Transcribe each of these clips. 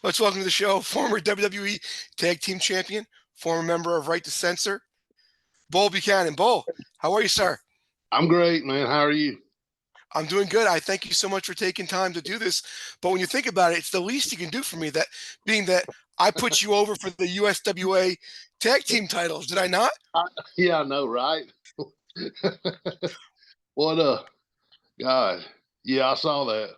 Let's welcome to the show former WWE Tag Team Champion, former member of Right to Censor, Buchanan. Bull, how are you, sir? I'm great, man. How are you? I'm doing good. I thank you so much for taking time to do this. But when you think about it, it's the least you can do for me, that being that I put you over for the USWA Tag Team titles. Did I not? Yeah, I know, right? What God. Yeah, I saw that.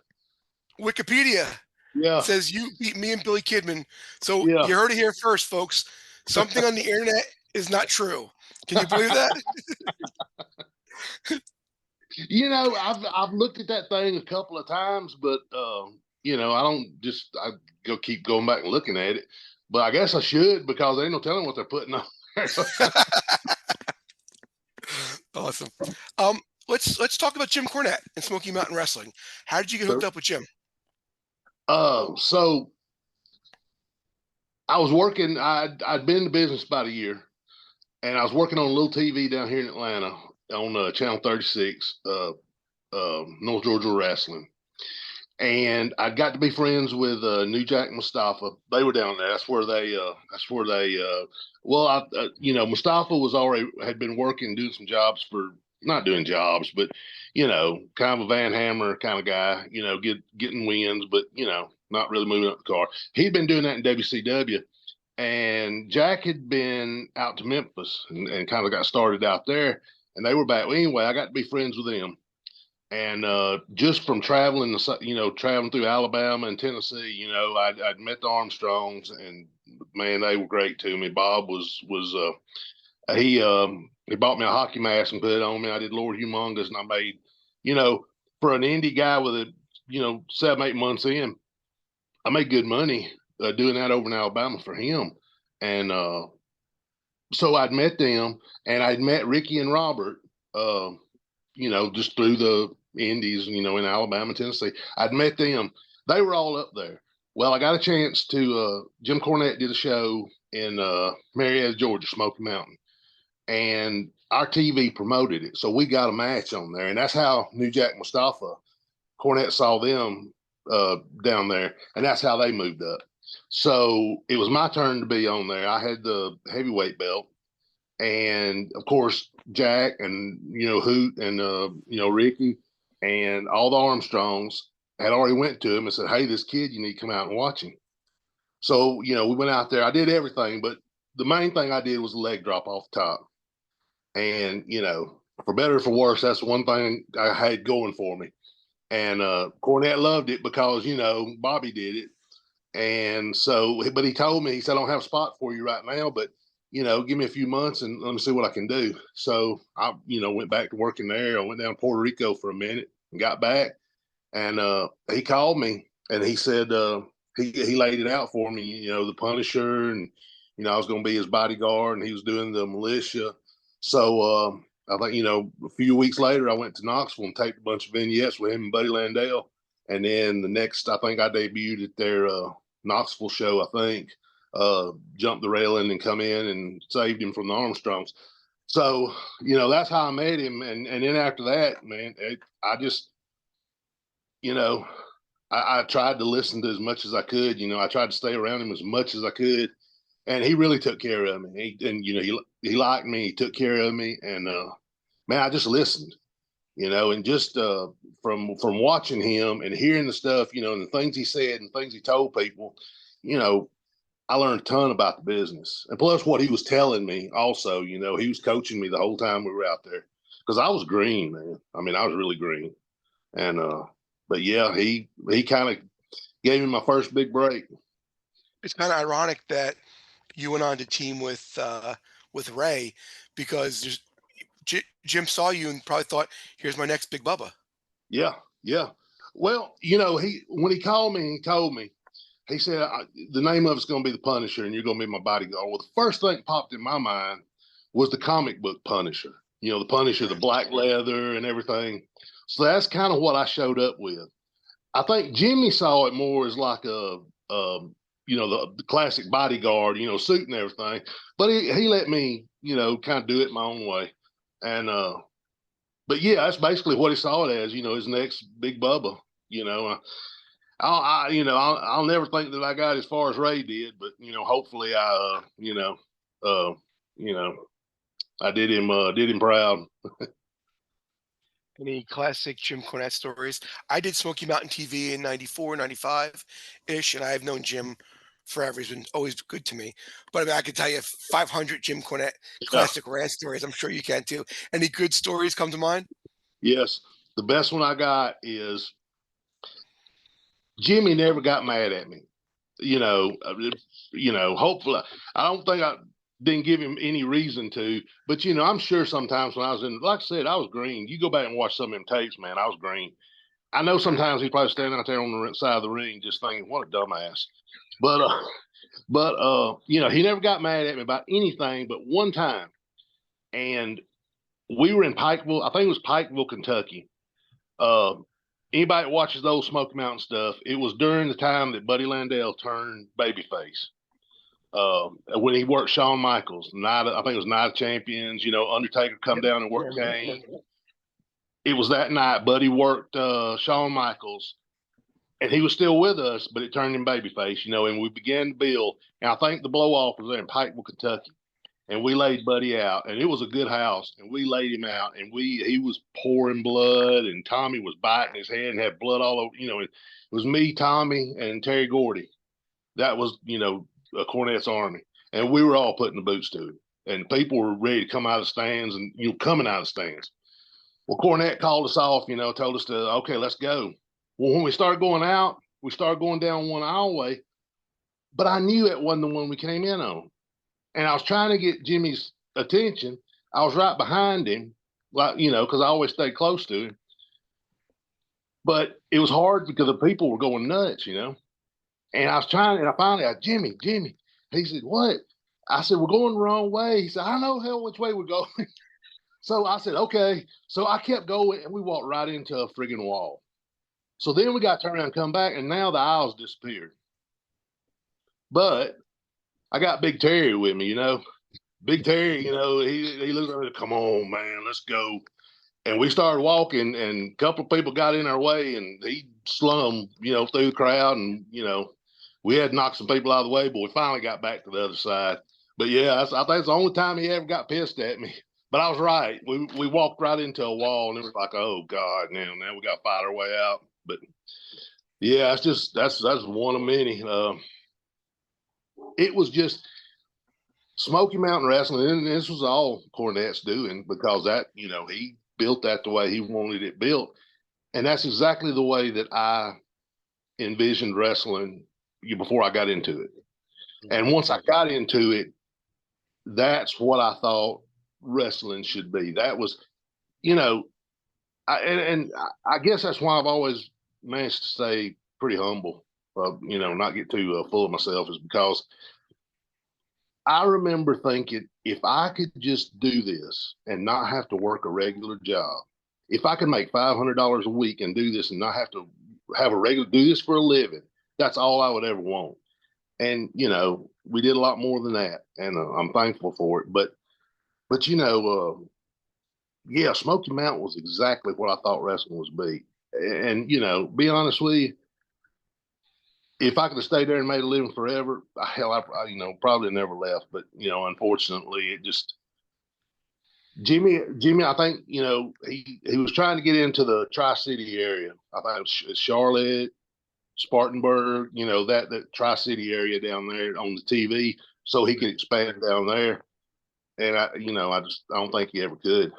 Wikipedia Yeah, says you beat me and Billy Kidman. So yeah. you heard it here first, folks. Something on the internet is not true. Can you believe that? I've looked at that thing a couple of times, but I don't just I go keep going back and looking at it. But I guess I should because there ain't no telling what they're putting on there. Awesome. Um, let's talk about Jim Cornette and Smoky Mountain Wrestling. How did you get hooked up with Jim? So I was working. I'd been in the business about a year, and I was working on a little TV down here in Atlanta on Channel 36, North Georgia Wrestling. And I got to be friends with New Jack Mustafa. They were down there. Mustafa was already had been working, doing some jobs for, not doing jobs, but, kind of a Van Hammer kind of guy, getting wins, but, not really moving up the car. He'd been doing that in WCW. And Jack had been out to Memphis and kind of got started out there. And they were back. Well, anyway, I got to be friends with them. And just from traveling, traveling through Alabama and Tennessee, I'd met the Armstrongs, and man, they were great to me. Bob he bought me a hockey mask and put it on me. I did Lord Humongous, and I made, for an indie guy with 7-8 months in, I made good money doing that over in Alabama for him. And so I'd met them, and I'd met Ricky and Robert, just through the indies, in Alabama, Tennessee. I'd met them. They were all up there. Well, I got a chance to, Jim Cornette did a show in Marietta, Georgia, Smoky Mountain. And our TV promoted it. So we got a match on there. And that's how New Jack Mustafa, Cornette saw them down there. And that's how they moved up. So it was my turn to be on there. I had the heavyweight belt. And of course, Jack and, Hoot and, Ricky and all the Armstrongs had already went to him and said, "Hey, this kid, you need to come out and watch him." So, we went out there. I did everything, but the main thing I did was the leg drop off the top. And, for better or for worse, that's one thing I had going for me. And Cornette loved it because, Bobby did it. And so, but he told me, he said, "I don't have a spot for you right now, but, give me a few months and let me see what I can do." So I, went back to working there. I went down to Puerto Rico for a minute and got back. And he called me and he said, he laid it out for me, the Punisher, and, I was going to be his bodyguard, and he was doing the militia. So I think, a few weeks later, I went to Knoxville and taped a bunch of vignettes with him and Buddy Landell. And then the next, I think I debuted at their Knoxville show, I think, jumped the railing and come in and saved him from the Armstrongs. So, that's how I met him. And then after that, man, I just, I tried to listen to as much as I could. I tried to stay around him as much as I could. And he really took care of me. He liked me. He took care of me. And, man, I just listened. And just from watching him and hearing the stuff, and the things he said and things he told people, I learned a ton about the business. And plus what he was telling me also, he was coaching me the whole time we were out there, because I was green, man. I mean, I was really green. And, but yeah, he kind of gave me my first big break. It's kind of ironic that you went on to team with Ray, because Jim saw you and probably thought, "Here's my next Big Bubba." Yeah, yeah. Well, when he called me, he told me, he said, "The name of it's going to be the Punisher, and you're going to be my bodyguard." Well, the first thing that popped in my mind was the comic book Punisher. The Punisher, the black leather and everything. So that's kind of what I showed up with. I think Jimmy saw it more as like the classic bodyguard, suit and everything. But he let me, kind of do it my own way. And but yeah, that's basically what he saw it as, his next Big Bubba. I'll never think that I got as far as Ray did, but hopefully uh, you know, I did him proud. Any classic Jim Cornette stories? I did Smoky Mountain TV in 94, 95 ish, and I've known Jim forever. He's been always good to me. But I mean, I could tell you 500 Jim Cornette Yeah. classic rant stories. I'm sure you can too. Any good stories come to mind? Yes, the best one I got is Jimmy never got mad at me. Hopefully, I don't think I didn't give him any reason to, but I'm sure sometimes when I was in, like I said, I was green. You go back and watch some of them tapes, man, I was green. I know sometimes he's probably standing out there on the side of the ring just thinking, what a dumbass. But, he never got mad at me about anything but one time. And we were in Pikeville, I think it was Pikeville, Kentucky. Uh, Anybody that watches those Smoky Mountain stuff, it was during the time that Buddy Landell turned babyface. When he worked Shawn Michaels, I think it was Night of Champions, Undertaker come down and work Kane. It was that night Buddy worked Shawn Michaels, and he was still with us, but it turned him babyface, and we began to build. And I think the blow off was there in Pikeville, Kentucky. And we laid Buddy out, and it was a good house, and we laid him out, and he was pouring blood, and Tommy was biting his head and had blood all over. It was me, Tommy, and Terry Gordy. That was a Cornette's army, and we were all putting the boots to it, and people were ready to come out of the stands, and coming out of the stands. Well, Cornette called us off, told us to okay, let's go. Well, when we started going out, we started going down one aisleway, but I knew it wasn't the one we came in on. And I was trying to get Jimmy's attention. I was right behind him, because I always stay close to him. But it was hard because the people were going nuts, And I was trying, and I finally got Jimmy. He said, "What?" I said, "We're going the wrong way." He said, "I know hell which way we're going." So I said, "Okay." So I kept going, and we walked right into a friggin' wall. So then we got to turn around and come back, and now the aisles disappeared. But I got Big Terry with me, Big Terry, he looks at me, "Come on, man, let's go." And we started walking, and a couple of people got in our way, and he slung them, through the crowd. And, we had knocked some people out of the way, but we finally got back to the other side. But yeah, I think it's the only time he ever got pissed at me. But I was right. We walked right into a wall, and it was like, oh God, now we got to fight our way out. But yeah, that's one of many. It was just Smoky Mountain Wrestling, and this was all Cornette's doing because that, he built that the way he wanted it built. And that's exactly the way that I envisioned wrestling before I got into it. And once I got into it, that's what I thought wrestling should be. That was, I guess that's why I've always managed to stay pretty humble, not get too full of myself, is because I remember thinking, if I could just do this and not have to work a regular job, if I could make $500 a week and do this and not have to have do this for a living, that's all I would ever want. And, we did a lot more than that, and I'm thankful for it. But yeah, Smoky Mountain was exactly what I thought wrestling was be. And, be honest with you, if I could have stayed there and made a living forever, hell, I probably never left. But unfortunately, it just Jimmy. I think he was trying to get into the Tri-City area. I think it was Charlotte, Spartanburg, that Tri-City area down there on the TV, so he could expand down there. And I don't think he ever could.